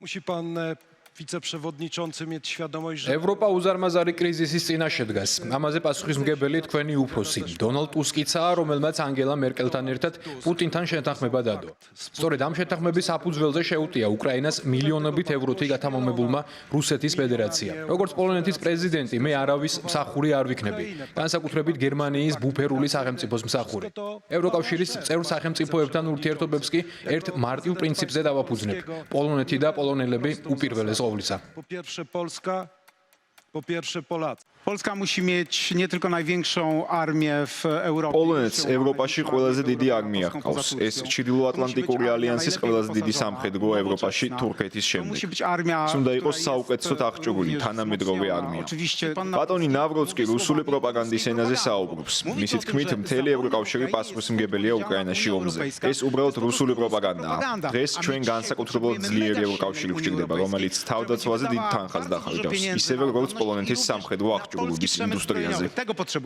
Musi pan wiceprzewodniczący mieć świadomość, że ევროპა უზარმაზარი კრიზისის წინაშე დგას. ამაზე პასუხისმგებელი თქვენი უფროსი, დონალდ ტუსკიცაა, რომელმაც ანგელა მერკელთან ერთად პუტინთან შეთანხმება დადო. სწორედ ამ შეთანხმების საფუძველზე შეუტია უკრაინას მილიონობით ევროთი გათამამებულმა რუსეთის ფედერაციამ. როგორც პოლონეთის პრეზიდენტი, მე არავის მსახური არ ვიქნები, განსაკუთრებით გერმანიის ბუფერული სახელმწიფოს მსახური. ევროკავშირის წევრ სახელმწიფოებთან ურთიერთობებს კი ერთ მარტივ პრინციპზე დავაფუძნებ. პოლონეთი და პოლონელები უპირველეს ყოვლისა. po pierwsze Polska, po pierwsze Polacy. Polska musi mieć nie tylko największą armię w Europie. პოლონეთს ევროპაში ყველაზე დიდი არმია ჰყავს. ეს ჩრდილოატლანტიკური ალიანსის ყველაზე დიდი სამხედრო ევროპაში თურქეთის To შემდეგ. musi być armia. უნდა იყოს საუკეთესოდ აღჭურვილი თანამედროვე არმია. Oczywiście ბატონი ნავროცკი რუსული პროპაგანდის ენაზე საუბრობს. მისი თქმით, მთელი ევროკავშირი პასუხისმგებელია უკრაინაში ომზე. ეს უბრალოდ რუსული პროპაგანდაა. დღეს ჩვენ განსაკუთრებულად ძლიერი ევროკავშირი გვჭირდება, რომელიც თავდაცვაზე დიდ თანხას დახარჯავს, ისევე როგორც პოლონეთის სამხედრო აღჭურვილობის ინდუსტრიაზე. Tego potrzebujemy.